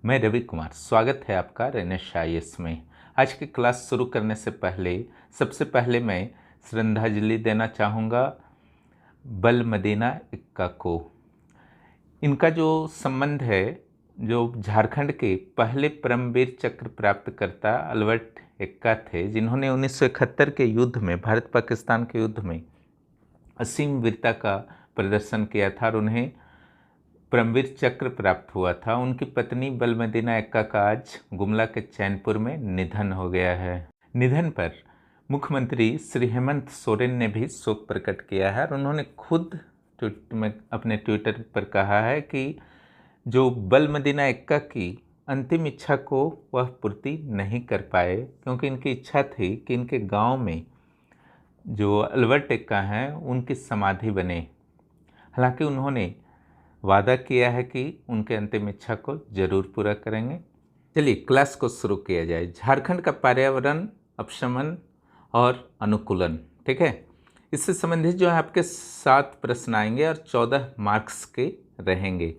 मैं रवि कुमार, स्वागत है आपका रेनेश आईएएस में। आज की क्लास शुरू करने से पहले सबसे पहले मैं श्रद्धांजलि देना चाहूँगा बल मदीना इक्का को। इनका जो संबंध है, जो झारखंड के पहले परमवीर चक्र प्राप्तकर्ता अल्बर्ट एक्का थे, जिन्होंने 1971 के युद्ध में, भारत पाकिस्तान के युद्ध में असीम वीरता का प्रदर्शन किया था और उन्हें परमवीर चक्र प्राप्त हुआ था। उनकी पत्नी बलमदीना एक्का का आज गुमला के चैनपुर में निधन हो गया है। निधन पर मुख्यमंत्री श्री हेमंत सोरेन ने भी शोक प्रकट किया है और उन्होंने खुद अपने ट्विटर पर कहा है कि जो बलमदीना एक्का की अंतिम इच्छा को वह पूर्ति नहीं कर पाए, क्योंकि इनकी इच्छा थी कि इनके गांव में जो अल्बर्ट एक्का हैं उनकी समाधि बने। हालांकि उन्होंने वादा किया है कि उनके अंतिम इच्छा को जरूर पूरा करेंगे। चलिए क्लास को शुरू किया जाए। झारखंड का पर्यावरण, अपशमन और अनुकूलन, ठीक है। इससे संबंधित जो है आपके 7 प्रश्न आएंगे और 14 मार्क्स के रहेंगे।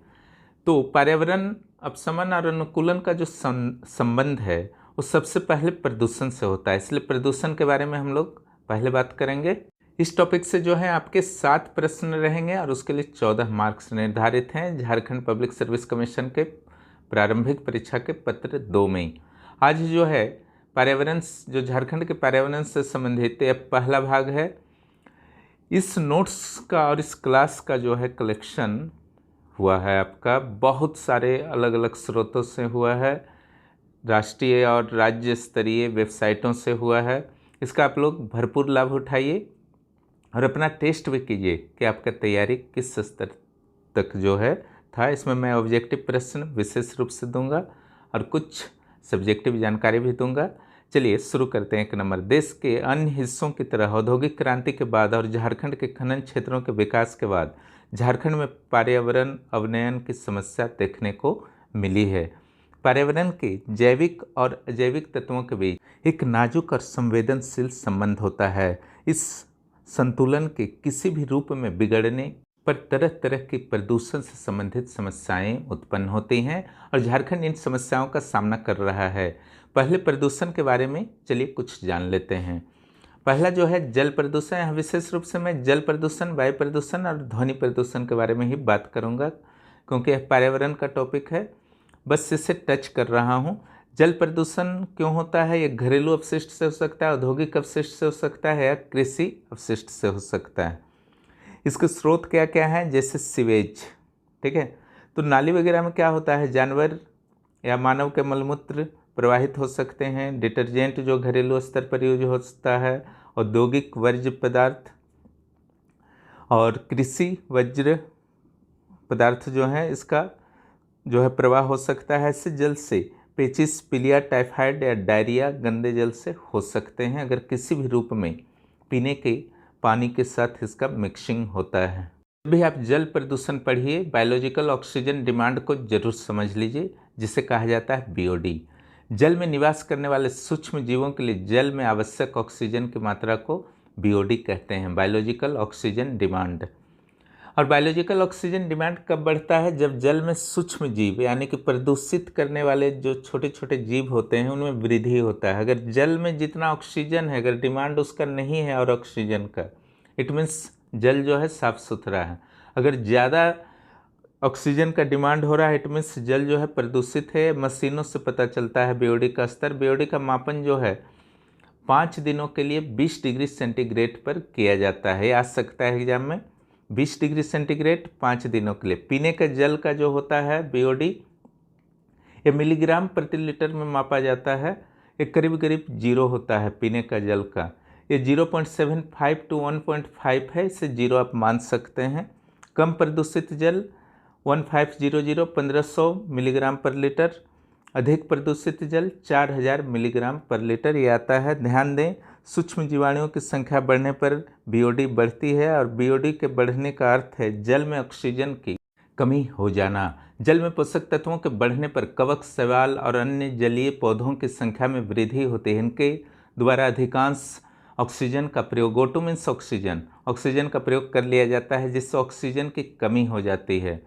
तो पर्यावरण, अपशमन और अनुकूलन का जो संबंध है वो सबसे पहले प्रदूषण से होता है, इसलिए प्रदूषण के बारे में हम लोग पहले बात करेंगे। इस टॉपिक से जो है आपके 7 प्रश्न रहेंगे और उसके लिए 14 मार्क्स निर्धारित हैं झारखंड पब्लिक सर्विस कमीशन के प्रारंभिक परीक्षा के पत्र 2 में। आज जो है पर्यावरण, जो झारखंड के पर्यावरण से संबंधित यह पहला भाग है। इस नोट्स का और इस क्लास का जो है कलेक्शन हुआ है आपका बहुत सारे अलग अलग स्रोतों से हुआ है, राष्ट्रीय और राज्य स्तरीय वेबसाइटों से हुआ है। इसका आप लोग भरपूर लाभ उठाइए और अपना टेस्ट भी कीजिए कि आपका तैयारी किस स्तर तक जो है था। इसमें मैं ऑब्जेक्टिव प्रश्न विशेष रूप से दूंगा और कुछ सब्जेक्टिव जानकारी भी दूंगा। चलिए शुरू करते हैं। 1 नंबर, देश के अन्य हिस्सों की तरह औद्योगिक क्रांति के बाद और झारखंड के खनन क्षेत्रों के विकास के बाद झारखंड में पर्यावरण अवनयन की समस्या देखने को मिली है। पर्यावरण के जैविक और अजैविक तत्वों के बीच एक नाजुक और संवेदनशील संबंध होता है। इस संतुलन के किसी भी रूप में बिगड़ने पर तरह तरह की प्रदूषण से संबंधित समस्याएं उत्पन्न होती हैं और झारखंड इन समस्याओं का सामना कर रहा है। पहले प्रदूषण के बारे में चलिए कुछ जान लेते हैं। पहला जो है जल प्रदूषण। यहाँ विशेष रूप से मैं जल प्रदूषण, वायु प्रदूषण और ध्वनि प्रदूषण के बारे में ही बात करूँगा, क्योंकि यह पर्यावरण का टॉपिक है, बस इसे टच कर रहा हूँ। जल प्रदूषण क्यों होता है? ये घरेलू अपशिष्ट से हो सकता है, औद्योगिक अपशिष्ट से हो सकता है या कृषि अपशिष्ट से हो सकता है। इसके स्रोत क्या क्या हैं? जैसे सीवेज, ठीक है। तो नाली वगैरह में क्या होता है? जानवर या मानव के मलमूत्र प्रवाहित हो सकते हैं। डिटर्जेंट जो घरेलू स्तर पर यूज होता है, औद्योगिक वर्ज्य पदार्थ और कृषि वर्ज्य पदार्थ जो है इसका जो है प्रवाह हो सकता है। इससे जल से पेचिस, पीलिया, टाइफाइड या डायरिया गंदे जल से हो सकते हैं, अगर किसी भी रूप में पीने के पानी के साथ इसका मिक्सिंग होता है। जब भी आप जल प्रदूषण पढ़िए, बायोलॉजिकल ऑक्सीजन डिमांड को जरूर समझ लीजिए, जिसे कहा जाता है बीओडी। जल में निवास करने वाले सूक्ष्म जीवों के लिए जल में आवश्यक ऑक्सीजन की मात्रा को बीओडी कहते हैं, बायोलॉजिकल ऑक्सीजन डिमांड। और बायोलॉजिकल ऑक्सीजन डिमांड कब बढ़ता है? जब जल में सूक्ष्म जीव यानी कि प्रदूषित करने वाले जो छोटे छोटे जीव होते हैं उनमें वृद्धि होता है। अगर जल में जितना ऑक्सीजन है, अगर डिमांड उसका नहीं है और ऑक्सीजन का, इट मीन्स जल जो है साफ सुथरा है। अगर ज़्यादा ऑक्सीजन का डिमांड हो रहा है, इट मीन्स जल जो है प्रदूषित है। मशीनों से पता चलता है बीओडी का स्तर। बीओडी का मापन जो है 5 दिनों के लिए 20 डिग्री सेंटीग्रेड पर किया जाता है। आ सकता है एग्जाम में 20 डिग्री सेंटीग्रेड 5 दिनों के लिए। पीने का जल का जो होता है बीओडी, ये मिलीग्राम प्रति लीटर में मापा जाता है। ये करीब करीब 0 होता है पीने का जल का। ये 0.75 to 1.5 है, इसे 0 आप मान सकते हैं। कम प्रदूषित जल 1500 1500 मिलीग्राम पर लीटर। अधिक प्रदूषित जल 4000 मिलीग्राम पर लीटर ये आता है। ध्यान दें, सूक्ष्म जीवाणुओं की संख्या बढ़ने पर बीओडी बढ़ती है और बीओडी के बढ़ने का अर्थ है जल में ऑक्सीजन की कमी हो जाना। जल में पोषक तत्वों के बढ़ने पर कवक, शैवाल और अन्य जलीय पौधों की संख्या में वृद्धि होती है। इनके द्वारा अधिकांश ऑक्सीजन का प्रयोग, O2 मीन्स ऑक्सीजन का प्रयोग कर लिया जाता है, जिससे ऑक्सीजन की कमी हो जाती है।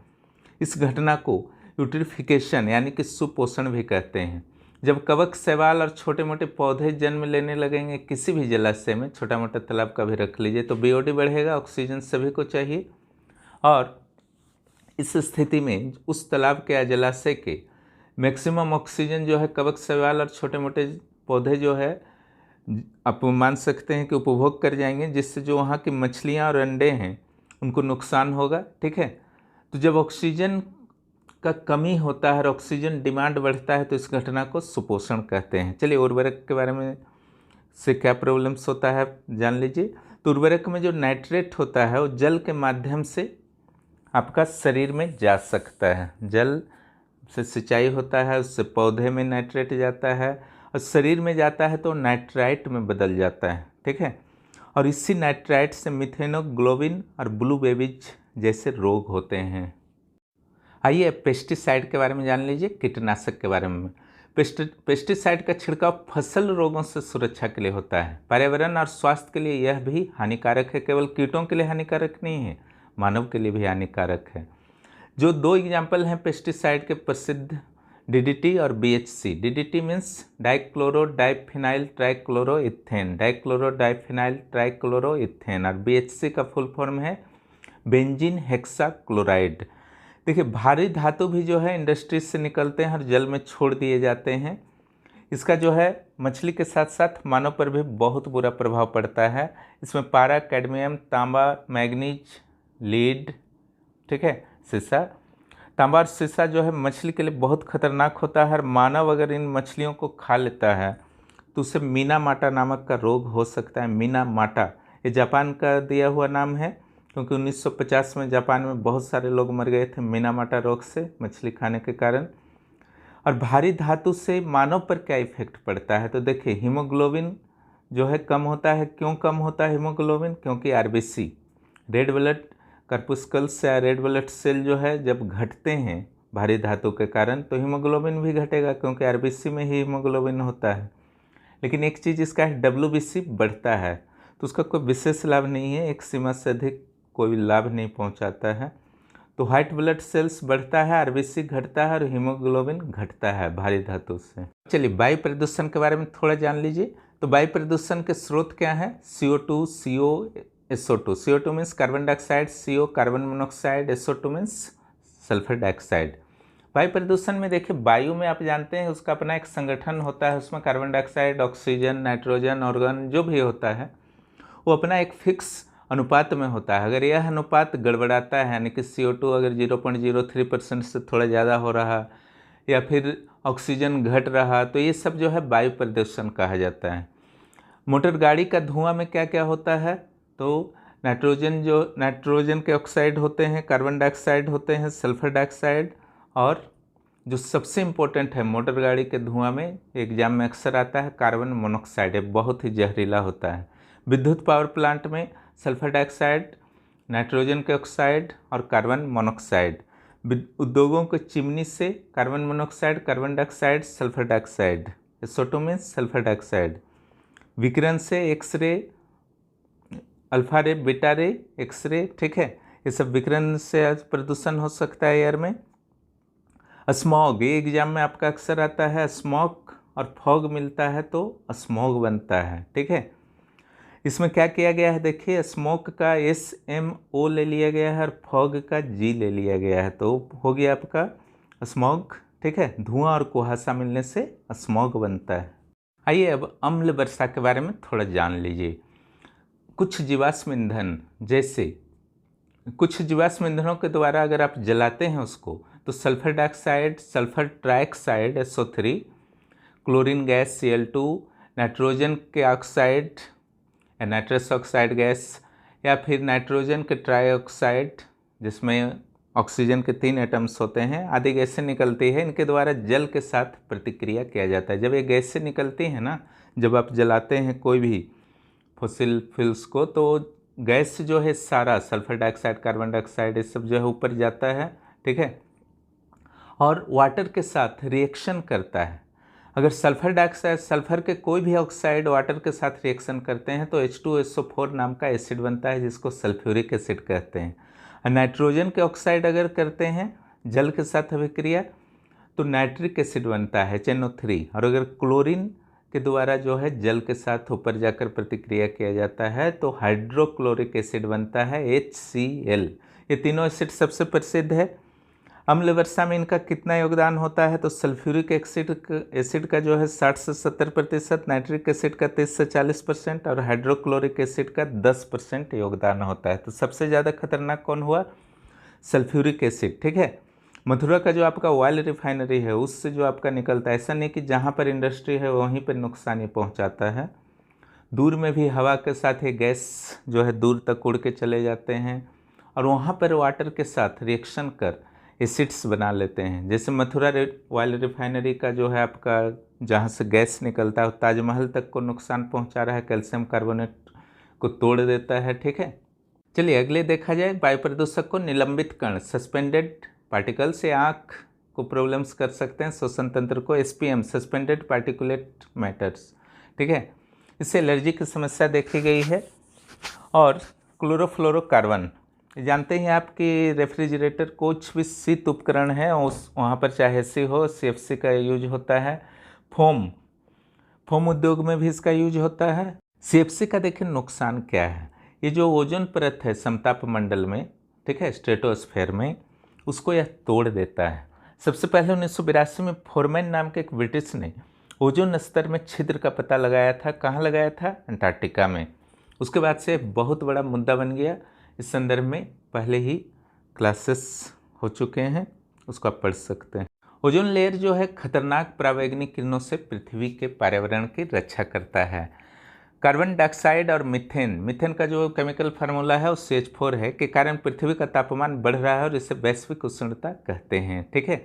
इस घटना को यूट्रिफिकेशन यानी कि सुपोषण भी कहते हैं। जब कवक, शैवाल और छोटे मोटे पौधे जन्म लेने लगेंगे किसी भी जलाशय में, छोटा मोटा तालाब का भी रख लीजिए, तो बीओडी बढ़ेगा, ऑक्सीजन सभी को चाहिए। और इस स्थिति में उस तालाब के या जलाशय के मैक्सिमम ऑक्सीजन जो है कवक, शैवाल और छोटे मोटे पौधे जो है आप मान सकते हैं कि उपभोग कर जाएंगे, जिससे जो वहाँ की मछलियाँ और अंडे हैं उनको नुकसान होगा। ठीक है, तो जब ऑक्सीजन का कमी होता है और ऑक्सीजन डिमांड बढ़ता है तो इस घटना को सुपोषण कहते हैं। चलिए उर्वरक के बारे में से क्या प्रॉब्लम्स होता है जान लीजिए। तो उर्वरक में जो नाइट्रेट होता है वो जल के माध्यम से आपका शरीर में जा सकता है। जल से सिंचाई होता है, उससे पौधे में नाइट्रेट जाता है और शरीर में जाता है तो नाइट्राइट में बदल जाता है। ठीक है, और इसी नाइट्राइट से मिथेनोग्लोबिन और ब्लू बेबीज जैसे रोग होते हैं। आइए पेस्टिसाइड के बारे में जान लीजिए, कीटनाशक के बारे में। पेस्टिसाइड का छिड़काव फसल रोगों से सुरक्षा के लिए होता है। पर्यावरण और स्वास्थ्य के लिए यह भी हानिकारक है। केवल कीटों के लिए हानिकारक नहीं है, मानव के लिए भी हानिकारक है। जो दो एग्जाम्पल हैं पेस्टिसाइड के प्रसिद्ध, डीडीटी और BHC. DDT means dichloro diphenyl trichloroethane, dichloro diphenyl trichloroethane, और बीएचसी का फुल फॉर्म है बेंजीन हेक्साक्लोराइड। देखिए भारी धातु भी जो है इंडस्ट्रीज से निकलते हैं और जल में छोड़ दिए जाते हैं। इसका जो है मछली के साथ साथ मानव पर भी बहुत बुरा प्रभाव पड़ता है। इसमें पारा, कैडमियम, तांबा, मैग्नीज, लीड, ठीक है, सीसा। तांबा और सीसा जो है मछली के लिए बहुत खतरनाक होता है और मानव अगर इन मछलियों को खा लेता है तो उसे मीनामाटा नामक का रोग हो सकता है। मीनामाटा ये जापान का दिया हुआ नाम है, क्योंकि 1950 में जापान में बहुत सारे लोग मर गए थे मीनामाटा रोग से मछली खाने के कारण। और भारी धातु से मानव पर क्या इफेक्ट पड़ता है, तो देखिए हीमोग्लोबिन जो है कम होता है। क्यों कम होता है हीमोग्लोबिन? क्योंकि आरबीसी, रेड ब्लड कर्पुस्कल्स या रेड ब्लड सेल जो है जब घटते हैं भारी धातु के कारण तो हीमोग्लोबिन भी घटेगा, क्योंकि आरबीसी में ही हीमोग्लोबिन होता है। लेकिन एक चीज़ इसका है, डब्ल्यूबीसी बढ़ता है तो उसका कोई विशेष लाभ नहीं है, एक सीमा से अधिक कोई लाभ नहीं पहुंचाता है। तो व्हाइट ब्लड सेल्स बढ़ता है, आरबीसी घटता है और हीमोग्लोबिन घटता है भारी धातु से। चलिए वायु प्रदूषण के बारे में थोड़ा जान लीजिए। तो वायु प्रदूषण के स्रोत क्या हैं? CO2, CO, SO2। CO2 means carbon dioxide, CO carbon monoxide, SO2 means sulphur dioxide. वायु प्रदूषण में देखिए वायु में आप जानते हैं उसका अपना एक संगठन होता है, उसमें carbon dioxide, oxygen, nitrogen, organ जो भी होता है वो अपना एक फिक्स अनुपात में होता है। अगर यह अनुपात गड़बड़ाता है, यानी कि CO2 अगर 0.03% से थोड़ा ज़्यादा हो रहा या फिर ऑक्सीजन घट रहा तो ये सब जो है वायु प्रदूषण कहा जाता है। मोटर गाड़ी का धुआं में क्या क्या होता है? तो नाइट्रोजन के ऑक्साइड होते हैं, कार्बन डाइऑक्साइड होते हैं, सल्फर डाइऑक्साइड, और जो सबसे इम्पोर्टेंट है मोटर गाड़ी के धुआं में एग्जाम में अक्सर आता है कार्बन मोनोऑक्साइड, बहुत ही जहरीला होता है। विद्युत पावर प्लांट में सल्फर डाइऑक्साइड, नाइट्रोजन के ऑक्साइड और कार्बन मोनोऑक्साइड। उद्योगों के चिमनी से carbon monoxide, carbon dioxide, sulphur dioxide, SO2 means sulphur dioxide. विकिरण से एक्सरे, अल्फा रे, बीटा रे, एक्सरे, ठीक है, ये सब विकिरण से प्रदूषण हो सकता है एयर में। स्मॉग, ये एग्जाम में आपका अक्सर आता है, स्मॉग और फॉग मिलता है तो स्मॉग बनता है। ठीक है, इसमें क्या किया गया है देखिए, स्मोक का SMO ले लिया गया है और फॉग का G ले लिया गया है, तो हो गया आपका स्मॉग। ठीक है, धुआं और कुहासा मिलने से स्मॉग बनता है। आइए अब अम्ल वर्षा के बारे में थोड़ा जान लीजिए। कुछ जीवाश्म ईंधन, जैसे कुछ जीवाश्म ईंधनों के द्वारा अगर आप जलाते हैं उसको तो sulphur dioxide, sulphur trioxide SO3, chlorine gas Cl2, nitrogen के ऑक्साइड या नाइट्रस ऑक्साइड गैस, या फिर नाइट्रोजन के ट्राइऑक्साइड जिसमें ऑक्सीजन के 3 एटम्स होते हैं, आदि गैसें निकलती है। इनके द्वारा जल के साथ प्रतिक्रिया किया जाता है। जब ये गैसें निकलती हैं ना, जब आप जलाते हैं कोई भी फॉसिल फ्यूल्स को तो गैस जो है सारा सल्फर डाइऑक्साइड, कार्बन डाइऑक्साइड, ये सब जो है ऊपर जाता है। ठीक है, और वाटर के साथ रिएक्शन करता है। अगर सल्फर डाइऑक्साइड, सल्फर के कोई भी ऑक्साइड वाटर के साथ रिएक्शन करते हैं तो H2SO4 नाम का एसिड बनता है जिसको सल्फ्यूरिक एसिड कहते हैं। और नाइट्रोजन के ऑक्साइड अगर करते हैं जल के साथ अभिक्रिया तो नाइट्रिक एसिड बनता है NO3, और अगर क्लोरीन के द्वारा जो है जल के साथ ऊपर जाकर प्रतिक्रिया किया जाता है तो हाइड्रोक्लोरिक एसिड बनता है HCl। ये तीनों एसिड सबसे प्रसिद्ध है। अम्ल वर्षा में इनका कितना योगदान होता है तो सल्फ्यूरिक एसिड का जो है 60 से 70%, नाइट्रिक एसिड का 30 से 40% और हाइड्रोक्लोरिक एसिड का 10% योगदान होता है। तो सबसे ज़्यादा खतरनाक कौन हुआ? Sulphuric acid. ठीक है। मथुरा का जो आपका ऑयल रिफाइनरी है उससे जो आपका निकलता है, ऐसा नहीं कि जहाँ पर इंडस्ट्री है वहीं पर नुकसान ही पहुँचाता है, दूर में भी हवा के साथ ये गैस जो है दूर तक उड़ के चले जाते हैं और वहाँ पर वाटर के साथ रिएक्शन कर एसिड्स बना लेते हैं। जैसे मथुरा ऑयल रिफाइनरी का जो है आपका जहाँ से गैस निकलता है ताजमहल तक को नुकसान पहुँचा रहा है, कैल्शियम कार्बोनेट को तोड़ देता है। ठीक है। चलिए अगले देखा जाए, वायु प्रदूषक को निलंबित कण सस्पेंडेड पार्टिकल से आँख को प्रॉब्लम्स कर सकते हैं, श्वसन तंत्र को SPM सस्पेंडेड पार्टिकुलेट मैटर्स। ठीक है। इससे एलर्जी की समस्या देखी गई है। और क्लोरोफ्लोरोकार्बन, जानते हैं आपकी रेफ्रिजरेटर कुछ भी शीत उपकरण है उस वहाँ पर चाहे AC हो CFC का यूज होता है। फोम उद्योग में भी इसका यूज होता है। CFC का देखिए नुकसान क्या है, ये जो ओजोन परत है समताप मंडल में, ठीक है, स्ट्रेटोस्फेयर में, उसको यह तोड़ देता है। सबसे पहले 1982 में फोरमैन नाम के एक ब्रिटिश ने ओजोन स्तर में छिद्र का पता लगाया था। कहाँ लगाया था? अंटार्कटिका में। उसके बाद से बहुत बड़ा मुद्दा बन गया। इस संदर्भ में पहले ही क्लासेस हो चुके हैं, उसको आप पढ़ सकते हैं। ओजोन लेयर जो है खतरनाक परावैंगनिक किरणों से पृथ्वी के पर्यावरण की रक्षा करता है। कार्बन डाइऑक्साइड और मीथेन का जो केमिकल फार्मूला है वो CH4 है, के कारण पृथ्वी का तापमान बढ़ रहा है और इसे वैश्विक उष्णता कहते हैं। ठीक है।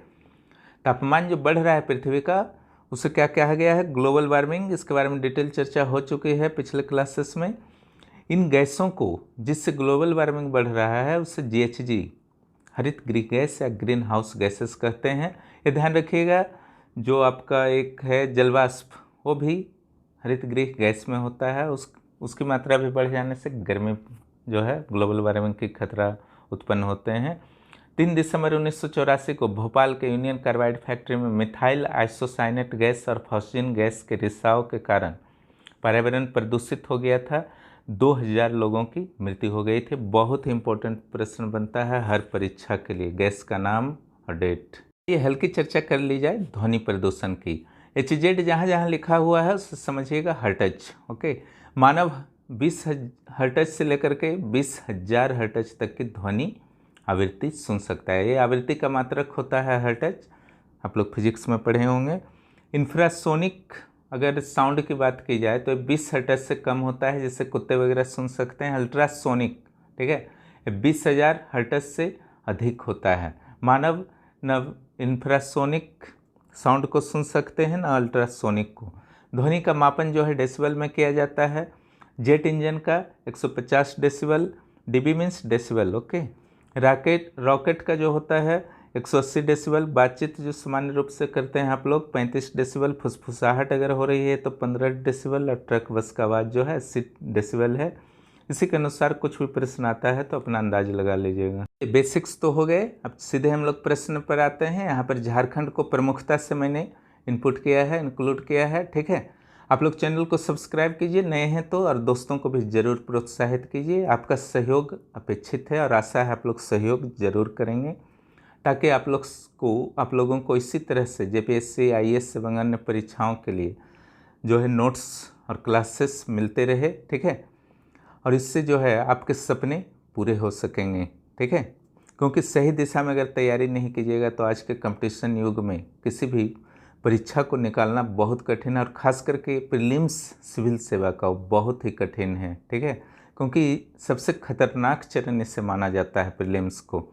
तापमान जो बढ़ रहा है पृथ्वी का उसे क्या कहा गया है? Global warming. इसके बारे में डिटेल चर्चा हो चुकी है पिछले क्लासेस में। इन गैसों को जिससे ग्लोबल वार्मिंग बढ़ रहा है उसे GHG हरित गृह गैस या ग्रीन हाउस गैसेस कहते हैं। ये ध्यान रखिएगा, जो आपका एक है जलवाष्प वो भी हरित गृह गैस में होता है। उसकी मात्रा भी बढ़ जाने से गर्मी जो है ग्लोबल वार्मिंग की खतरा उत्पन्न होते हैं। 3 दिसंबर 1984 को भोपाल के यूनियन कार्बाइड फैक्ट्री में मिथाइल आइसोसाइनेट गैस और फॉस्फिन गैस के रिसाव के कारण पर्यावरण प्रदूषित हो गया था। 2000 लोगों की मृत्यु हो गई थी। बहुत ही इंपॉर्टेंट प्रश्न बनता है हर परीक्षा के लिए, गैस का नाम और डेट। ये हल्की चर्चा कर ली जाए ध्वनि प्रदूषण की। HZ जहाँ जहाँ लिखा हुआ है उससे समझिएगा हर्ट्ज। ओके। मानव 20 हर्ट्ज से लेकर के 20,000 हर्ट्ज तक की ध्वनि आवृत्ति सुन सकता है। ये आवृत्ति का मात्रक होता है हर्ट्ज, आप लोग फिजिक्स में पढ़े होंगे। इंफ्रासोनिक अगर साउंड की बात की जाए तो 20 हर्ट्ज से कम होता है, जिससे कुत्ते वगैरह सुन सकते हैं। अल्ट्रासोनिक, ठीक है, 20,000 हर्ट्ज से अधिक होता है। मानव न इंफ्रासोनिक साउंड को सुन सकते हैं ना अल्ट्रासोनिक को। ध्वनि का मापन जो है डेसिबल में किया जाता है। जेट इंजन का 150 decibel, dB means decibel. Okay. Rocket का जो होता है 180 डेसिबल। बातचीत जो सामान्य रूप से करते हैं आप लोग 35 डेसिबल। फुसफुसाहट अगर हो रही है तो 15 डेसिबल। और ट्रक बस का आवाज़ जो है 80 डेसिबल है। इसी के अनुसार कुछ भी प्रश्न आता है तो अपना अंदाज लगा लीजिएगा। बेसिक्स तो हो गए, अब सीधे हम लोग प्रश्न पर आते हैं। यहाँ पर झारखंड को प्रमुखता से मैंने इनपुट किया है, इंक्लूड किया है। ठीक है। आप लोग चैनल को सब्सक्राइब कीजिए नए हैं तो, और दोस्तों को भी ज़रूर प्रोत्साहित कीजिए। आपका सहयोग अपेक्षित है और आशा है आप लोग सहयोग ज़रूर करेंगे, ताकि आप लोगों को इसी तरह से JPSC IAS एवं अन्य परीक्षाओं के लिए जो है नोट्स और क्लासेस मिलते रहे। ठीक है। और इससे जो है आपके सपने पूरे हो सकेंगे। ठीक है। क्योंकि सही दिशा में अगर तैयारी नहीं कीजिएगा तो आज के कंपटीशन युग में किसी भी परीक्षा को निकालना बहुत कठिन है, और ख़ास करके प्रीलिम्स सिविल सेवा का बहुत ही कठिन है। ठीक है। क्योंकि सबसे खतरनाक चरण इसे माना जाता है प्रीलिम्स को।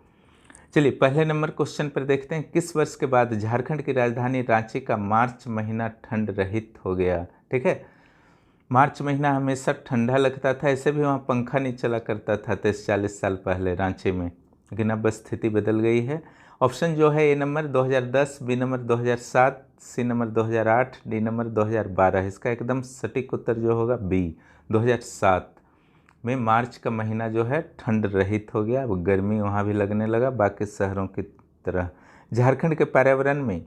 चलिए पहले नंबर क्वेश्चन पर देखते हैं। किस वर्ष के बाद झारखंड की राजधानी रांची का मार्च महीना ठंड रहित हो गया? ठीक है। मार्च महीना हमेशा ठंडा लगता था, ऐसे भी वहाँ पंखा नहीं चला करता था 30-40 साल पहले रांची में, लेकिन अब स्थिति बदल गई है। ऑप्शन जो है A number 2010, B number 2007, C number 2008, D number 2012। इसका एकदम सटीक उत्तर जो होगा B 2007 में मार्च का महीना जो है ठंड रहित हो गया। अब गर्मी वहाँ भी लगने लगा बाकी शहरों की तरह। झारखंड के पर्यावरण में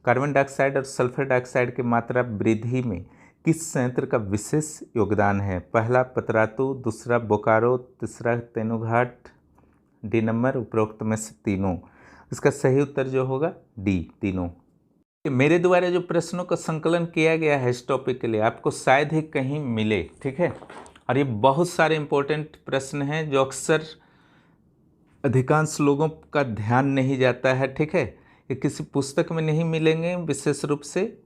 कार्बन डाइऑक्साइड और सल्फर डाइऑक्साइड की मात्रा वृद्धि में किस संयंत्र का विशेष योगदान है? पहला पतरातू, दूसरा बोकारो, तीसरा तेनुघाट, डी नंबर उपरोक्त में से तीनों। इसका सही उत्तर जो होगा डी, तीनों। मेरे द्वारा जो प्रश्नों का संकलन किया गया है इस टॉपिक के लिए आपको शायद ही कहीं मिले, ठीक है। और ये बहुत सारे इंपॉर्टेंट प्रश्न हैं जो अक्सर अधिकांश लोगों का ध्यान नहीं जाता है, ठीक है। ये किसी पुस्तक में नहीं मिलेंगे विशेष रूप से,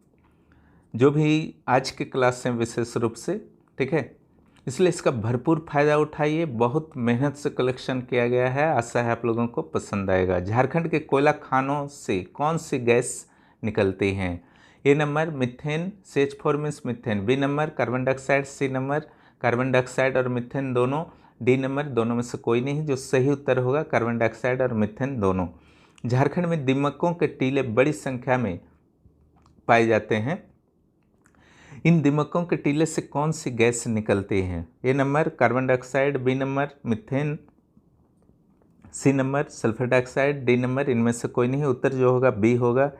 जो भी आज के क्लास हैं विशेष रूप से, ठीक है। इसलिए इसका भरपूर फायदा उठाइए। बहुत मेहनत से कलेक्शन किया गया है, आशा है आप लोगों को पसंद आएगा। झारखंड के कोयला खानों से कौन सी गैस निकलती हैं? A number methane, CH4 means methane, B number carbon dioxide, C number carbon dioxide और मीथेन दोनों, डी नंबर दोनों में से कोई नहीं। जो सही उत्तर होगा कार्बन डाइऑक्साइड और मीथेन दोनों। झारखंड में दीमकों के टीले बड़ी संख्या में पाए जाते हैं। इन दीमकों के टीले से कौन सी गैस निकलती है? A number carbon dioxide, B number methane, C number sulphur dioxide, D number इनमें से कोई नहीं। उत्तर जो होगा बी होगा।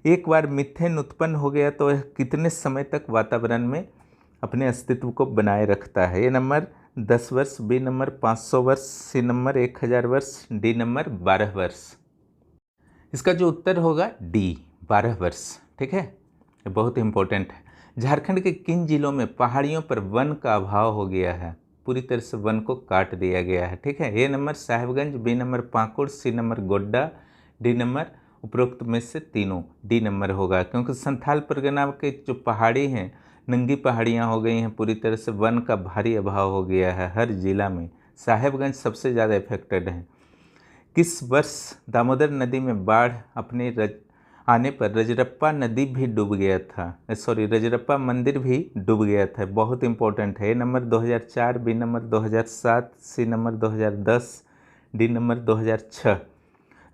एक बार मीथेन उत्पन्न हो गया तो यह कितने समय तक वातावरण में अपने अस्तित्व को बनाए रखता है? ए नंबर 10 वर्ष, बी नंबर 500 वर्ष, सी नंबर 1000 वर्ष, डी नंबर 12 वर्ष। इसका जो उत्तर होगा डी, 12 वर्ष, ठीक है। ये बहुत इंपॉर्टेंट है। झारखंड के किन जिलों में पहाड़ियों पर वन का अभाव हो गया है? पूरी तरह से वन को काट दिया गया है, ठीक है। A number Sahibganj, B number Pakur, C number Godda, D number उपरोक्त में से तीनों, डी नंबर होगा। क्योंकि संथाल परगना के जो पहाड़ी हैं, नंगी पहाड़ियाँ हो गई हैं, पूरी तरह से वन का भारी अभाव हो गया है हर जिला में। साहिबगंज सबसे ज़्यादा इफेक्टेड है। किस वर्ष दामोदर नदी में बाढ़ आने पर रजरप्पा नदी भी डूब गया था? रजरप्पा मंदिर भी डूब गया था। बहुत इंपॉर्टेंट है। A number 2004, B number 2007, C number 2010, D number 2006।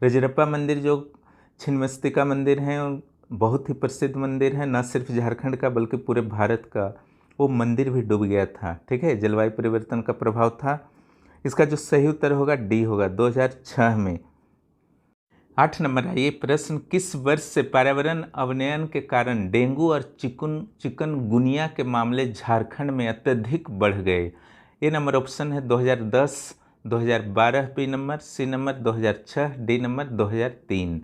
Rajrappa मंदिर जो छिन्नमस्तिका मंदिर है, बहुत ही प्रसिद्ध मंदिर है, न सिर्फ झारखंड का बल्कि पूरे भारत का। वो मंदिर भी डूब गया था, ठीक है। जलवायु परिवर्तन का प्रभाव था। इसका जो सही उत्तर होगा डी होगा, 2006 में। 8 नंबर है ये प्रश्न, किस वर्ष से पर्यावरण अवनयन के कारण डेंगू और चिकनगुनिया के मामले झारखंड में अत्यधिक बढ़ गए? ए नंबर ऑप्शन है 2010, 2012 B number, C number 2006, D number 2003।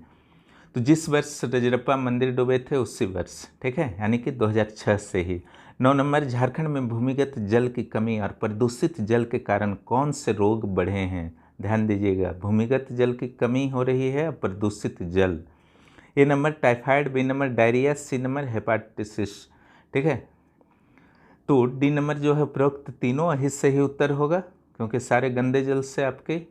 तो जिस वर्ष रजरप्पा मंदिर डूबे थे उसी वर्ष, ठीक है, यानी कि 2006 से ही। 9 नंबर, झारखंड में भूमिगत जल की कमी और प्रदूषित जल के कारण कौन से रोग बढ़े हैं? ध्यान दीजिएगा, भूमिगत जल की कमी हो रही है, प्रदूषित जल। A number typhoid, B number diarrhoea, C number hepatitis, ठीक है। तो डी नंबर जो है उपरोक्त तीनों ही सही उत्तर होगा, क्योंकि सारे गंदे जल से आपके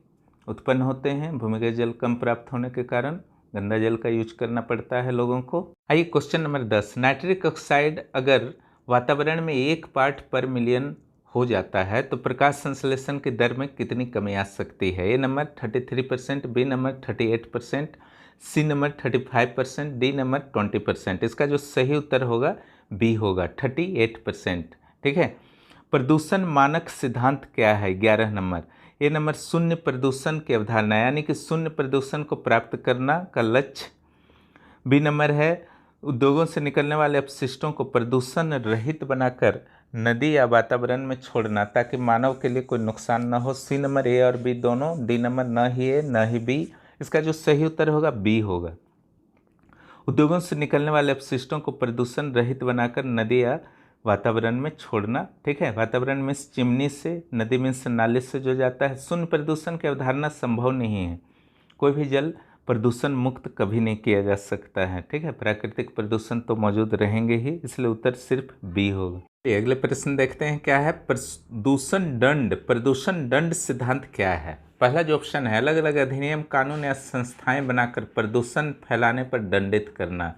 उत्पन्न होते हैं। भूमिगत जल कम प्राप्त होने के कारण गंदा जल का यूज करना पड़ता है लोगों को। आइए क्वेश्चन नंबर 10, नाइट्रिक ऑक्साइड अगर वातावरण में 1 पार्ट पर मिलियन हो जाता है तो प्रकाश संश्लेषण की दर में कितनी कमी आ सकती है? A number 33%, B number 38%, C number 35%, D number 20%। इसका जो सही उत्तर होगा बी होगा, 38%, ठीक है। प्रदूषण मानक सिद्धांत क्या है? 11 नंबर। ए नंबर शून्य प्रदूषण की अवधारणा, यानी कि शून्य प्रदूषण को प्राप्त करना का लक्ष्य। बी नंबर है उद्योगों से निकलने वाले अपशिष्टों को प्रदूषण रहित बनाकर नदी या वातावरण में छोड़ना ताकि मानव के लिए कोई नुकसान न हो। सी नंबर ए और बी दोनों, डी नंबर न ही ए न ही बी। इसका जो सही उत्तर होगा बी होगा। उद्योगों से निकलने वाले अपशिष्टों को प्रदूषण रहित बनाकर नदी या वातावरण में छोड़ना, ठीक है। वातावरण में चिमनी से, नदी में से, नाले से जो जाता है। शून्य प्रदूषण की अवधारणा संभव नहीं है। कोई भी जल प्रदूषण मुक्त कभी नहीं किया जा सकता है, ठीक है। प्राकृतिक प्रदूषण तो मौजूद रहेंगे ही, इसलिए उत्तर सिर्फ बी होगा। अगले प्रश्न देखते हैं क्या है। प्रदूषण दंड सिद्धांत क्या है? पहला जो ऑप्शन है, अलग अलग अधिनियम, कानून या संस्थाएं बनाकर प्रदूषण फैलाने पर दंडित करना।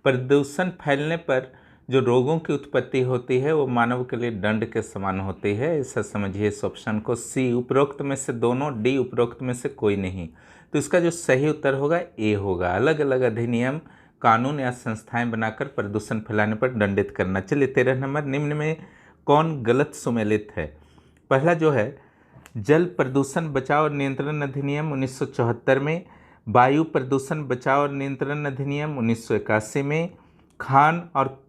प्रदूषण फैलने पर जो रोगों की उत्पत्ति होती है वो मानव के लिए दंड के समान होती है, ऐसा समझिए इस ऑप्शन को। सी उपरोक्त में से दोनों, डी उपरोक्त में से कोई नहीं। तो इसका जो सही उत्तर होगा ए होगा, अलग अलग अधिनियम, कानून या संस्थाएं बनाकर प्रदूषण फैलाने पर दंडित करना। चलिए 13 नंबर, निम्न में कौन गलत सुमेलित है? पहला जो है, जल प्रदूषण बचाव और नियंत्रण अधिनियम 1974 में वायु प्रदूषण बचाव और नियंत्रण अधिनियम 1981 में, खान और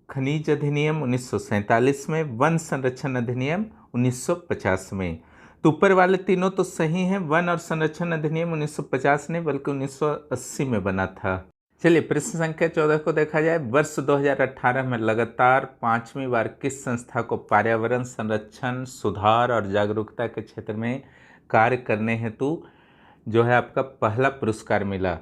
खनिज अधिनियम 1947 में, वन संरक्षण अधिनियम 1950 में। तो ऊपर वाले तीनों तो सही हैं, वन और संरक्षण अधिनियम 1950 नहीं बल्कि 1980 में बना था। चलिए प्रश्न संख्या 14 को देखा जाए। वर्ष 2018 में लगातार 5वीं बार किस संस्था को पर्यावरण संरक्षण, सुधार और जागरूकता के क्षेत्र में कार्य करने हेतु जो है आपका पहला पुरस्कार मिला?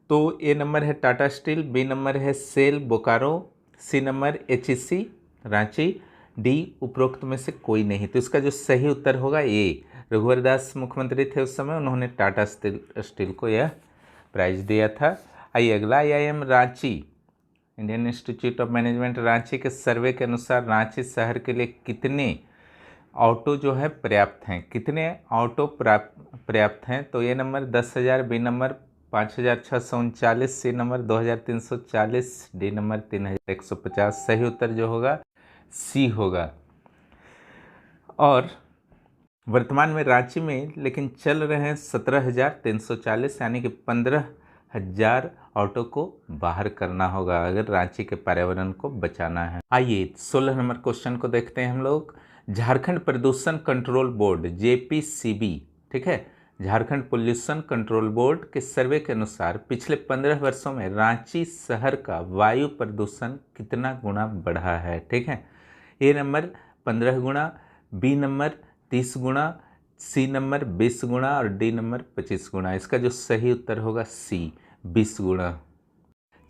तो ए नंबर है टाटा स्टील, बी नंबर है SAIL Bokaro, C number HEC Ranchi, D उपरोक्त में से कोई नहीं। तो इसका जो सही उत्तर होगा ए। रघुवर दास मुख्यमंत्री थे उस समय, उन्होंने टाटा स्टील को यह प्राइज दिया था। आइए अगला, IIM Ranchi, Indian institute of management Ranchi के सर्वे के अनुसार रांची शहर के लिए कितने ऑटो जो है पर्याप्त हैं? कितने ऑटो पर्याप्त हैं? तो ये number 10,000, B number 5,639, C number 2,340, D number 3,150। सही उत्तर जो होगा सी होगा। और वर्तमान में रांची में लेकिन चल रहे हैं 17,340, यानी कि 15,000 ऑटो को बाहर करना होगा अगर रांची के पर्यावरण को बचाना है। आइए 16 नंबर क्वेश्चन को देखते हैं हम लोग। झारखंड प्रदूषण कंट्रोल बोर्ड JPCB, ठीक है, झारखंड पोल्यूशन कंट्रोल बोर्ड के सर्वे के अनुसार पिछले 15 वर्षों में रांची शहर का वायु प्रदूषण कितना गुना बढ़ा है? ठीक है, A number 15 Guna, B number 30 Guna, C number 20 गुना और डी नंबर 25 गुना। इसका जो सही उत्तर होगा सी, 20 गुना।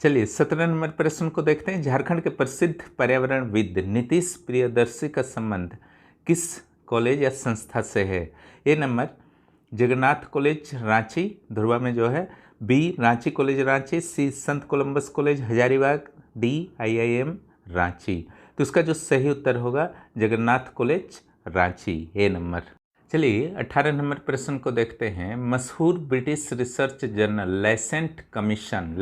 चलिए 17 नंबर प्रश्न को देखते हैं। झारखंड के प्रसिद्ध पर्यावरणविद नीतीश प्रियदर्शी का संबंध किस कॉलेज या संस्था से है? A number Jagannath college Ranchi Dhurwa में जो है, बी रांची कॉलेज रांची, सी संत Columbus college Hazaribagh, D IIM Ranchi. तो इसका जो सही उत्तर होगा जगन्नाथ कॉलेज रांची, ए नंबर। चलिए 18 नंबर प्रश्न को देखते हैं। मशहूर British research journal Lancet commission,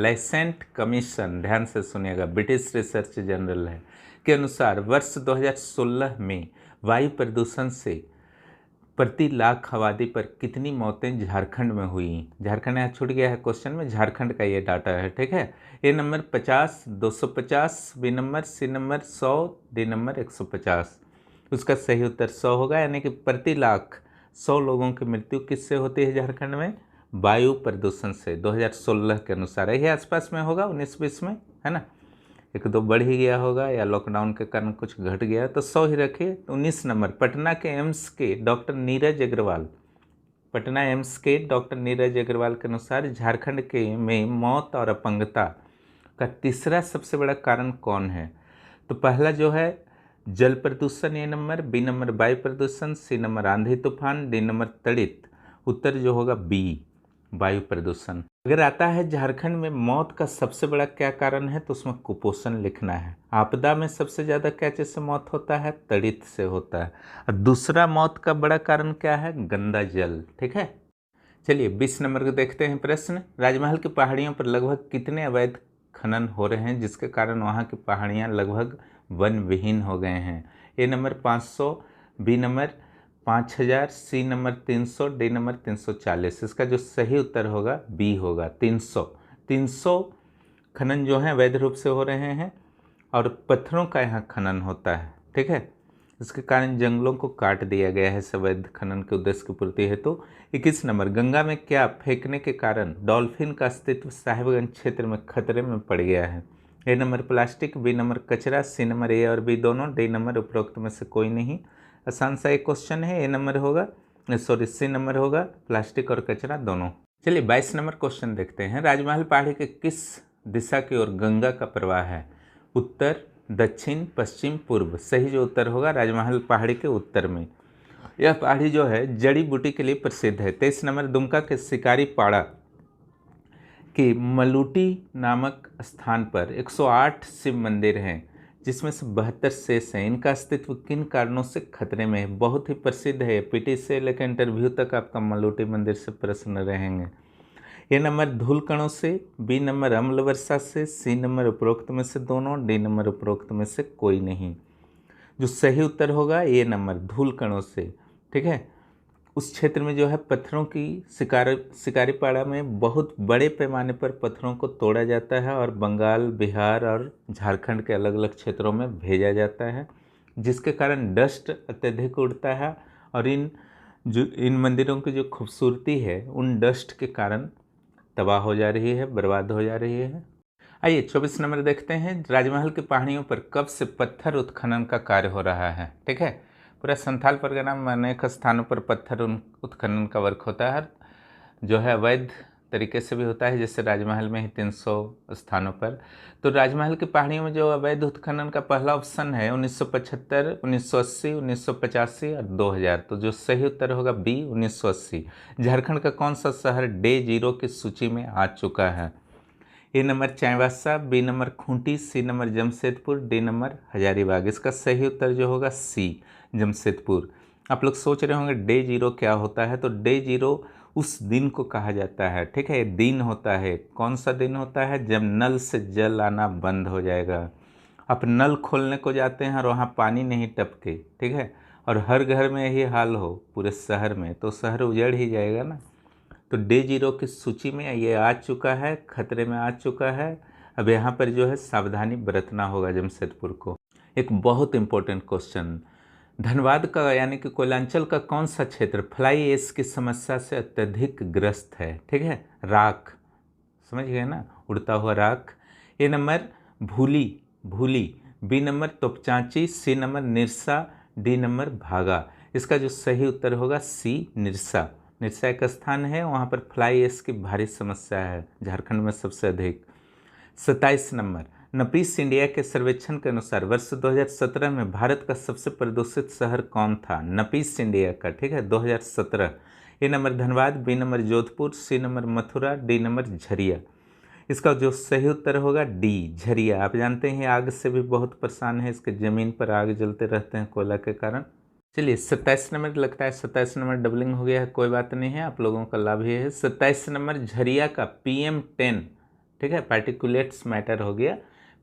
ध्यान से सुनिएगा, ब्रिटिश रिसर्च जर्नल है, के अनुसार वर्ष 2016 में वायु प्रदूषण से प्रति लाख आबादी पर कितनी मौतें झारखंड में हुई? झारखंड यहाँ छूट गया है क्वेश्चन में, झारखंड का ये डाटा है, ठीक है। A number 50, 250, B number, C number 100, D number 150। उसका सही उत्तर 100 होगा, यानी कि प्रति लाख 100 लोगों की मृत्यु किससे होती है झारखंड में? वायु प्रदूषण से, 2016 के अनुसार। यही आसपास में होगा 19-20 में, है ना, एक दो बढ़ ही गया होगा या लॉकडाउन के कारण कुछ घट गया, तो 100 ही रखिए। 19 नंबर पटना के एम्स के डॉक्टर नीरज अग्रवाल, पटना एम्स के डॉक्टर नीरज अग्रवाल के अनुसार झारखंड के में मौत और अपंगता का तीसरा सबसे बड़ा कारण कौन है? तो पहला जो है जल प्रदूषण, ए नंबर, बी नंबर वायु प्रदूषण, सी नंबर आंधी तूफान, डी नंबर तड़ित। उत्तर जो होगा बी, वायु प्रदूषण। अगर आता है झारखंड में मौत का सबसे बड़ा क्या कारण है, तो उसमें कुपोषण लिखना है। आपदा में सबसे ज़्यादा क्या चीज़ से मौत होता है? तड़ित से होता है। और दूसरा मौत का बड़ा कारण क्या है? गंदा जल, ठीक है। चलिए 20 नंबर को देखते हैं प्रश्न। राजमहल की पहाड़ियों पर लगभग कितने अवैध खनन हो रहे हैं जिसके कारण वहाँ की पहाड़ियाँ लगभग वन विहीन हो गए हैं? A number 500, B number 5,000, C number 300, D number 340। इसका जो सही उत्तर होगा बी होगा, 300 खनन जो है वैध रूप से हो रहे हैं और पत्थरों का यहाँ खनन होता है, ठीक है। इसके कारण जंगलों को काट दिया गया है अवैध खनन के उद्देश्य की पूर्ति हेतु। 21 नंबर गंगा में क्या फेंकने के कारण डॉल्फिन का अस्तित्व साहिबगंज क्षेत्र में खतरे में पड़ गया है? A number plastic, B number कचरा, सी नंबर ए और बी दोनों, डी नंबर उपरोक्त में से कोई नहीं। आसान सा एक क्वेश्चन है, ए नंबर होगा, सॉरी सी नंबर होगा, प्लास्टिक और कचरा दोनों। चलिए 22 नंबर क्वेश्चन देखते हैं। राजमहल पहाड़ी के किस दिशा की ओर गंगा का प्रवाह है? उत्तर, दक्षिण, पश्चिम, पूर्व। सही जो उत्तर होगा राजमहल पहाड़ी के उत्तर में। यह पहाड़ी जो है जड़ी बूटी के लिए प्रसिद्ध है। 23 नंबर दुमका के शिकारी पाड़ा के मलूटी नामक स्थान पर 108 शिव मंदिर हैं जिसमें से 72 शेष हैं। इनका अस्तित्व किन कारणों से खतरे में है? बहुत ही प्रसिद्ध है, पीटी से लेकर इंटरव्यू तक आपका मलूटी मंदिर से प्रश्न रहेंगे। ए नंबर धूल कणों से, बी नंबर अम्ल वर्षा से, सी नंबर उपरोक्त में से दोनों, डी नंबर उपरोक्त में से कोई नहीं। जो सही उत्तर होगा ए नंबर धूल कणों से, ठीक है। उस क्षेत्र में जो है पत्थरों की शिकारीपाड़ा में बहुत बड़े पैमाने पर पत्थरों को तोड़ा जाता है और बंगाल, बिहार और झारखंड के अलग अलग क्षेत्रों में भेजा जाता है, जिसके कारण डस्ट अत्यधिक उड़ता है और इन मंदिरों की जो खूबसूरती है उन डस्ट के कारण तबाह हो जा रही है, बर्बाद हो जा रही है। आइए 24 नंबर देखते हैं। राजमहल की पहाड़ियों पर कब से पत्थर उत्खनन का कार्य हो रहा है। ठीक है, पूरा संथाल परगना में अनेक स्थानों पर पत्थर उत्खनन का वर्क होता है, जो है अवैध तरीके से भी होता है, जैसे राजमहल में ही 300 स्थानों पर। तो राजमहल की पहाड़ियों में जो अवैध उत्खनन का पहला ऑप्शन है 1975, 1980, 1985 और 2000। तो जो सही उत्तर होगा बी 1980। झारखंड का कौन सा शहर डे 0 की सूची में आ चुका है। A number Chaibasa, B number Khunti, C number Jamshedpur, D number Hazaribagh. इसका सही उत्तर जो होगा सी जमशेदपुर। आप लोग सोच रहे होंगे डे 0 क्या होता है। तो डे 0 उस दिन को कहा जाता है। ठीक है, दिन होता है। कौन सा दिन होता है? जब नल से जल आना बंद हो जाएगा। आप नल खोलने को जाते हैं और वहाँ पानी नहीं टपके, ठीक है, और हर घर में यही हाल हो पूरे शहर में, तो शहर उजड़ ही जाएगा ना। तो डे 0 की सूची में ये आ चुका है, खतरे में आ चुका है। अब यहाँ पर जो है सावधानी बरतना होगा जमशेदपुर को। एक बहुत इंपॉर्टेंट क्वेश्चन, धनबाद का यानी कि कोयलांचल का कौन सा क्षेत्र फ्लाई ऐश की समस्या से अत्यधिक ग्रस्त है। ठीक है, राख, समझ गए ना, उड़ता हुआ राख। A number Bhuli, B number Topchanchi, C number Nirsa, D number Bhaga. इसका जो सही उत्तर होगा सी निरसा। निरसा एक स्थान है, वहाँ पर फ्लाई ऐश की भारी समस्या है, झारखंड में सबसे अधिक। 27 नंबर, नपीस इंडिया के सर्वेक्षण के अनुसार वर्ष 2017 में भारत का सबसे प्रदूषित शहर कौन था। नपीस इंडिया का, ठीक है, 2017। A number Dhanbad, B number Jodhpur, C number Mathura, D number Jharia. इसका जो सही उत्तर होगा डी झरिया। आप जानते हैं आग से भी बहुत परेशान है, इसके ज़मीन पर आग जलते रहते हैं कोयला के कारण। चलिए 27 नंबर, लगता है 27 नंबर डबलिंग हो गया है, कोई बात नहीं है, आप लोगों का लाभ ही है। 27 नंबर झरिया का PM10, ठीक है, पार्टिकुलेट्स मैटर हो गया।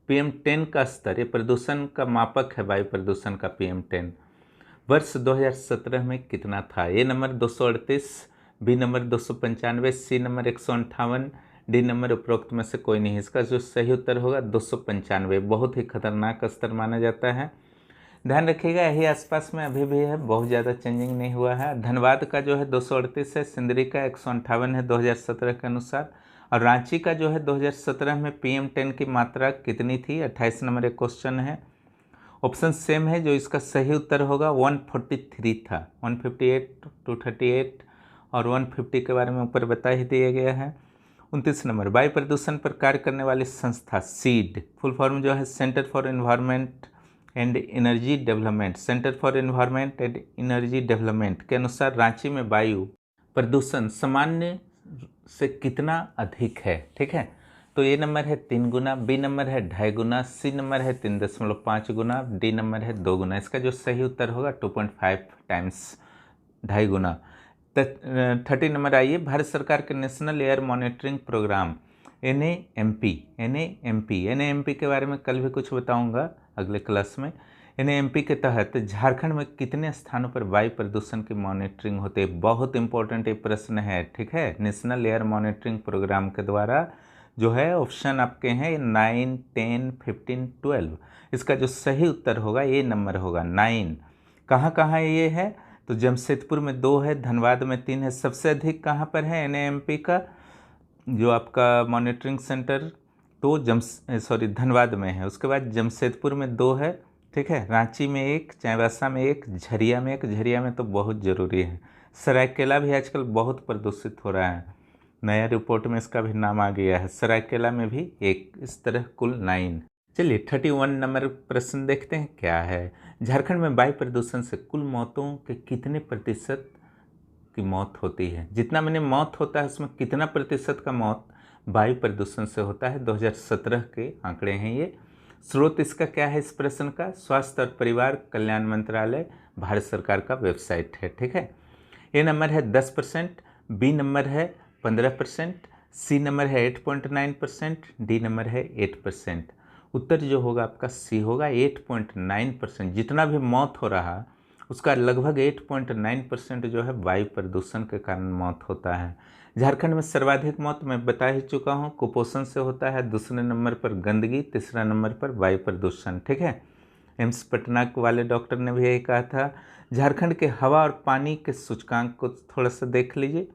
PM10 का स्तर, ये प्रदूषण का मापक है, वायु प्रदूषण का PM10, वर्ष 2017 में कितना था। A number 238, B number 295, C number 158, D number उपरोक्त में से कोई नहीं। इसका जो सही उत्तर होगा 295। बहुत ही खतरनाक स्तर माना जाता है, ध्यान रखिएगा। यही आसपास में अभी भी है, बहुत ज़्यादा चेंजिंग नहीं हुआ है। धनबाद का जो है 238 है, सिंदरी का 158 है 2017 के अनुसार, और रांची का जो है 2017 में PM10 की मात्रा कितनी थी। 28 नंबर एक क्वेश्चन है, ऑप्शन सेम है, जो इसका सही उत्तर होगा 143 था। 158, 238 और 150 के बारे में ऊपर बता ही दिया गया है। 29 नंबर, वायु प्रदूषण पर कार्य करने वाली संस्था सीड, फुल फॉर्म जो है centre for environment and energy development, centre for environment and energy development के अनुसार रांची में वायु प्रदूषण सामान्य से कितना अधिक है। ठीक है, तो ए नंबर है 3 गुना, बी नंबर है 2.5 गुना, सी नंबर है 3.5 गुना, डी नंबर है 2 गुना। इसका जो सही उत्तर होगा 2.5 टाइम्स, 2.5 गुना। 30 नंबर आइए, भारत सरकार के national air monitoring programme NAMP के बारे में कल भी कुछ बताऊंगा अगले क्लास में। NAMP के तहत झारखंड में कितने स्थानों पर वायु प्रदूषण की मॉनिटरिंग होती है। बहुत इंपॉर्टेंट ये प्रश्न है, ठीक है। नेशनल एयर मॉनिटरिंग प्रोग्राम के द्वारा जो है ऑप्शन आपके हैं 9, 10, 15, 12। इसका जो सही उत्तर होगा ये नंबर होगा 9। कहाँ कहाँ ये है, तो जमशेदपुर में 2 है, धनबाद में 3 है। सबसे अधिक कहाँ पर है NAMP का जो आपका मॉनिटरिंग सेंटर, तो धनबाद में है। उसके बाद जमशेदपुर में 2 है, ठीक है, रांची में 1, चाईबासा में 1, झरिया में 1। झरिया में तो बहुत ज़रूरी है। सरायकेला भी आजकल बहुत प्रदूषित हो रहा है, नया रिपोर्ट में इसका भी नाम आ गया है। सरायकेला में भी 1, इस तरह कुल 9। चलिए 31 नंबर प्रश्न देखते हैं क्या है। झारखंड में वायु प्रदूषण से कुल मौतों के कितने प्रतिशत की मौत होती है। जितना मैंने मौत होता है उसमें कितना प्रतिशत का मौत वायु प्रदूषण से होता है। 2017 के आंकड़े हैं ये। स्रोत इसका क्या है इस प्रश्न का, स्वास्थ्य और परिवार कल्याण मंत्रालय, भारत सरकार का वेबसाइट है, ठीक है। ए नंबर है 10%, बी नंबर है 15%, सी नंबर है 8.9%, डी नंबर है 8%। उत्तर जो होगा आपका सी होगा 8.9%। जितना भी मौत हो रहा उसका लगभग 8.9% जो है वायु प्रदूषण के कारण मौत होता है। झारखंड में सर्वाधिक मौत मैं बता ही चुका हूँ, कुपोषण से होता है, दूसरे नंबर पर गंदगी, तीसरा नंबर पर वायु प्रदूषण। ठीक है, एम्स पटना वाले डॉक्टर ने भी यही कहा था। झारखंड के हवा और पानी के सूचकांक को थोड़ा सा देख लीजिए।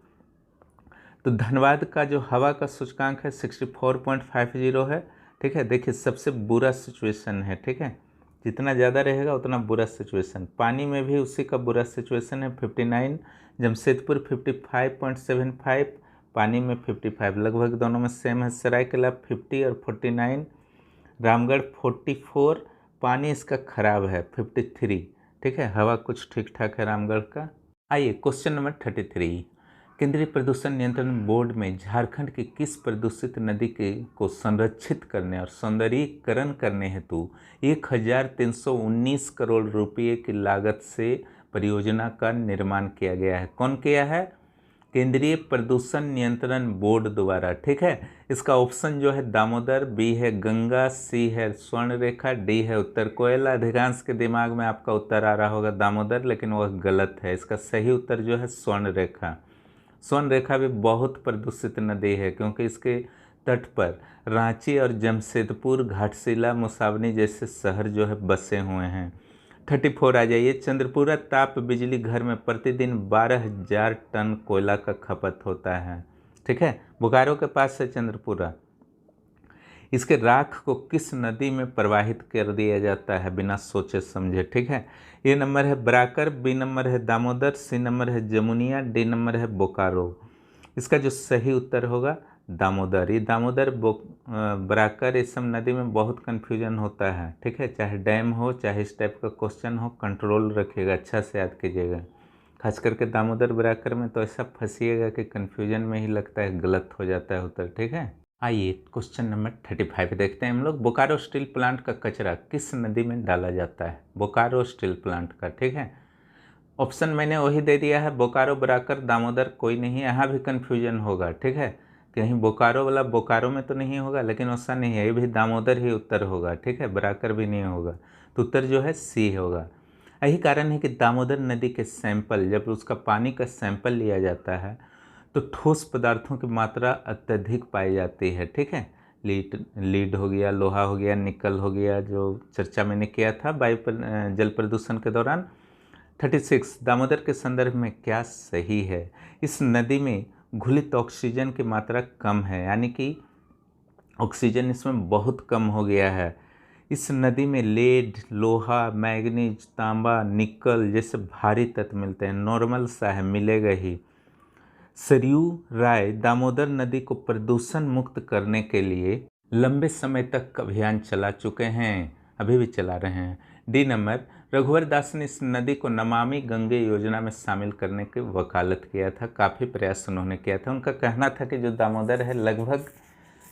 तो धनबाद का जो हवा का सूचकांक है 64.50 है। ठीक है, देखिए सबसे बुरा सिचुएशन है। ठीक है, जितना ज़्यादा रहेगा उतना बुरा सिचुएशन। पानी में भी उसी का बुरा सिचुएशन है 59। जमशेदपुर 55.75, पानी में 55, लगभग दोनों में सेम है। सरायकेला 50 और 49, रामगढ़ 44, पानी इसका खराब है 53। ठीक है, हवा कुछ ठीक ठाक है रामगढ़ का। आइए क्वेश्चन नंबर 33, केंद्रीय प्रदूषण नियंत्रण बोर्ड में झारखंड की किस प्रदूषित नदी को संरक्षित करने और सौंदर्यीकरण करने हेतु 1319 करोड़ रुपये की लागत से परियोजना का निर्माण किया गया है? कौन किया है? केंद्रीय प्रदूषण नियंत्रण बोर्ड द्वारा। ठीक है, इसका ऑप्शन जो है दामोदर, बी है गंगा, सी है स्वर्णरेखा, डी है उत्तर कोयल। अधिकांश के दिमाग में आपका उत्तर आ रहा होगा दामोदर, लेकिन वह गलत है। इसका सही उत्तर जो है स्वर्णरेखा। स्वर्णरेखा भी बहुत प्रदूषित नदी है, क्योंकि इसके तट पर रांची और जमशेदपुर, घाटशिला, मुसावनी जैसे शहर जो है बसे हुए हैं। 34 आ जाइए। चंद्रपुरा ताप बिजली घर में प्रतिदिन 12,000 टन कोयला का खपत होता है। ठीक है, बोकारो के पास है चंद्रपुरा। इसके राख को किस नदी में प्रवाहित कर दिया जाता है बिना सोचे समझे? ठीक है, ए नंबर है बराकर, बी नंबर है दामोदर, सी नंबर है जमुनिया, डी नंबर है बोकारो। इसका जो सही उत्तर होगा दामोदर। ये दामोदर बराकर इस सब नदी में बहुत कन्फ्यूजन होता है। ठीक है, चाहे डैम हो चाहे इस टाइप का क्वेश्चन हो, कंट्रोल रखिएगा, अच्छा से याद कीजिएगा। खास करके दामोदर बराकर में तो ऐसा फंसिएगा कि कन्फ्यूजन में ही लगता है गलत हो जाता है उत्तर। ठीक है, आइए क्वेश्चन नंबर 35 देखते हैं हम लोग। बोकारो स्टील प्लांट का कचरा किस नदी में डाला जाता है? बोकारो स्टील प्लांट का। ठीक है, ऑप्शन मैंने वही दे दिया है, बोकारो, बराकर, दामोदर, कोई नहीं। यहाँ भी कन्फ्यूजन होगा। ठीक है, कहीं बोकारो वाला बोकारो में तो नहीं होगा, लेकिन वैसा नहीं है, ये भी दामोदर ही उत्तर होगा। ठीक है, बराकर भी नहीं होगा, तो उत्तर जो है सी होगा। यही कारण है कि दामोदर नदी के सैंपल, जब उसका पानी का सैंपल लिया जाता है तो ठोस पदार्थों की मात्रा अत्यधिक पाई जाती है। ठीक है, लीड हो गया, लोहा हो गया, निकल हो गया, जो चर्चा मैंने किया था जल प्रदूषण के दौरान। 36, दामोदर के संदर्भ में क्या सही है? इस नदी में घुलित ऑक्सीजन की मात्रा कम है, यानी कि ऑक्सीजन इसमें बहुत कम हो गया है। इस नदी में लेड, लोहा, मैग्नीज, तांबा, निकल जैसे भारी तत्व मिलते हैं। नॉर्मल सा है, मिलेगा ही। सरयू राय दामोदर नदी को प्रदूषण मुक्त करने के लिए लंबे समय तक अभियान चला चुके हैं, अभी भी चला रहे हैं। डी नंबर, रघुवर दास ने इस नदी को नमामि गंगे योजना में शामिल करने की वकालत किया था, काफ़ी प्रयास उन्होंने किया था। उनका कहना था कि जो दामोदर है लगभग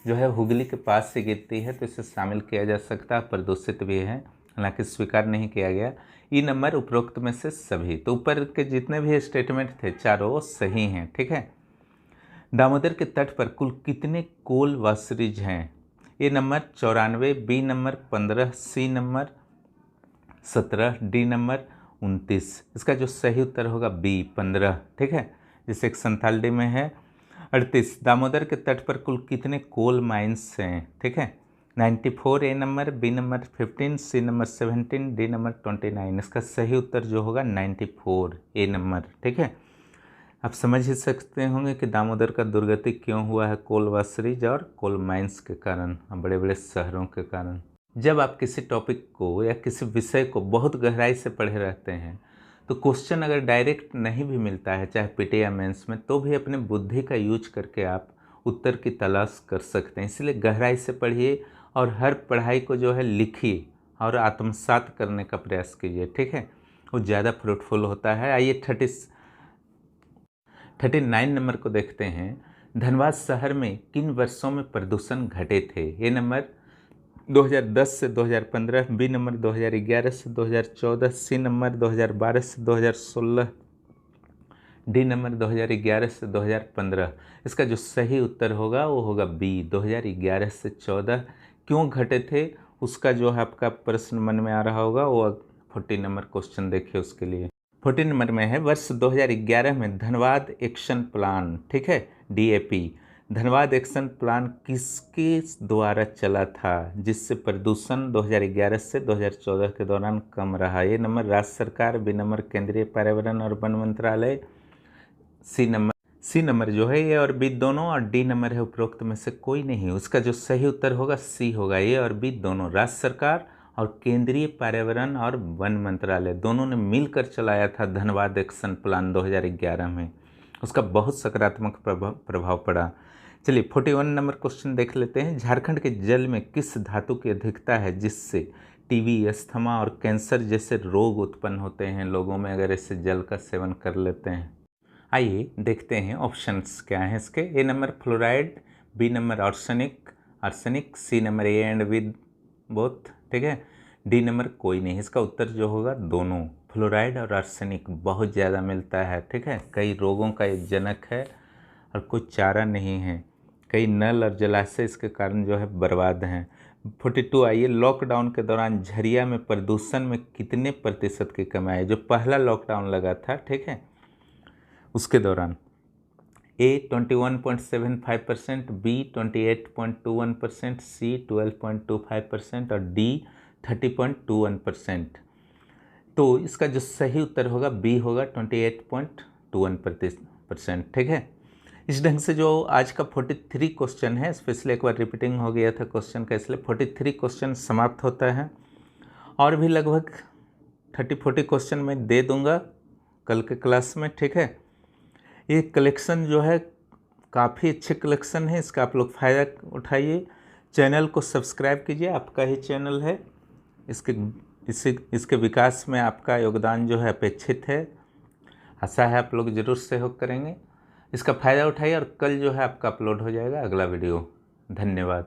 जो है हुगली के पास से गिरती है, तो इसे शामिल किया जा सकता है, प्रदूषित भी है, हालांकि स्वीकार नहीं किया गया। ई नंबर, उपरोक्त में से सभी। तो ऊपर के जितने भी स्टेटमेंट थे चारों वो सही हैं। ठीक है, दामोदर के तट पर कुल कितने कोल वाशरीज हैं? A number 94, B number 15, C number 17, D number 29। इसका जो सही उत्तर होगा बी 15। ठीक है, जैसे एक संथाल में है। 38, दामोदर के तट पर कुल कितने कोल माइंस हैं? ठीक है, 94 A number, B number 15, C number 17, D number 29। इसका सही उत्तर जो होगा 94 ए नंबर। ठीक है, आप समझ ही सकते होंगे कि दामोदर का दुर्गति क्यों हुआ है, कोल वाशरीज और कोल माइंस के कारण, बड़े बड़े शहरों के कारण। जब आप किसी टॉपिक को या किसी विषय को बहुत गहराई से पढ़े रहते हैं तो क्वेश्चन अगर डायरेक्ट नहीं भी मिलता है, चाहे पीटी या मेंस में, तो भी अपने बुद्धि का यूज करके आप उत्तर की तलाश कर सकते हैं। इसलिए गहराई से पढ़िए और हर पढ़ाई को जो है लिखिए और आत्मसात करने का प्रयास कीजिए। ठीक है, वो ज़्यादा फ्रूटफुल होता है। आइए 39 नंबर को देखते हैं। धनबाद शहर में किन वर्षों में प्रदूषण घटे थे? ए नंबर 2010 से 2015, बी नंबर 2011 से 2014, सी नंबर 2012 से 2016, डी नंबर 2011 से 2015। इसका जो सही उत्तर होगा वो होगा बी 2011 से 14। क्यों घटे थे उसका जो है आपका प्रश्न मन में आ रहा होगा, वो 40 नंबर क्वेश्चन देखिए उसके लिए। 40 नंबर में है वर्ष 2011 में धनबाद एक्शन प्लान, ठीक है, DAP, धनबाद एक्शन प्लान किसके द्वारा चला था जिससे प्रदूषण 2011 से 2014 के दौरान कम रहा? ए नंबर राज्य सरकार, बी नंबर केंद्रीय पर्यावरण और वन मंत्रालय, सी नंबर जो है ए और बी दोनों, और डी नंबर है उपरोक्त में से कोई नहीं। उसका जो सही उत्तर होगा सी होगा, ए और बी दोनों, राज्य सरकार और केंद्रीय पर्यावरण और वन मंत्रालय दोनों ने मिलकर चलाया था धनबाद एक्शन प्लान 2011 में। उसका बहुत सकारात्मक प्रभाव पड़ा। चलिए 41 नंबर क्वेश्चन देख लेते हैं। झारखंड के जल में किस धातु की अधिकता है जिससे टीबी, अस्थमा और कैंसर जैसे रोग उत्पन्न होते हैं लोगों में अगर ऐसे जल का सेवन कर लेते हैं? आइए देखते हैं ऑप्शंस क्या हैं इसके। A number fluoride, B number arsenic, C number A and B both, ठीक है, डी नंबर कोई नहीं। इसका उत्तर जो होगा दोनों, फ्लोराइड और आर्सेनिक बहुत ज़्यादा मिलता है, ठीक है, कई रोगों का एक जनक है और कोई चारा नहीं है। कई नल और जलाशय इसके कारण जो है बर्बाद हैं। 42 आइए, लॉकडाउन के दौरान झरिया में प्रदूषण में कितने प्रतिशत की कमी आई? जो पहला लॉकडाउन लगा था, ठीक है, उसके दौरान ए 21.75%, बी 28.21%, सी 12.25% और डी 30.21%। तो इसका जो सही उत्तर होगा बी होगा 28.21%, ठीक है। इस ढंग से जो आज का 43 क्वेश्चन है, स्पेशली एक बार रिपीटिंग हो गया था क्वेश्चन का, इसलिए 43 क्वेश्चन समाप्त होता है। और भी लगभग 30-40 क्वेश्चन मैं दे दूंगा कल के क्लास में, ठीक है। ये कलेक्शन जो है काफ़ी अच्छे कलेक्शन है, इसका आप लोग फ़ायदा उठाइए। चैनल को सब्सक्राइब कीजिए, आपका ही चैनल है, इसके विकास में आपका योगदान जो है अपेक्षित है। आशा है आप लोग ज़रूर सहयोग करेंगे। इसका फ़ायदा उठाइए और कल जो है आपका अपलोड हो जाएगा अगला वीडियो। धन्यवाद।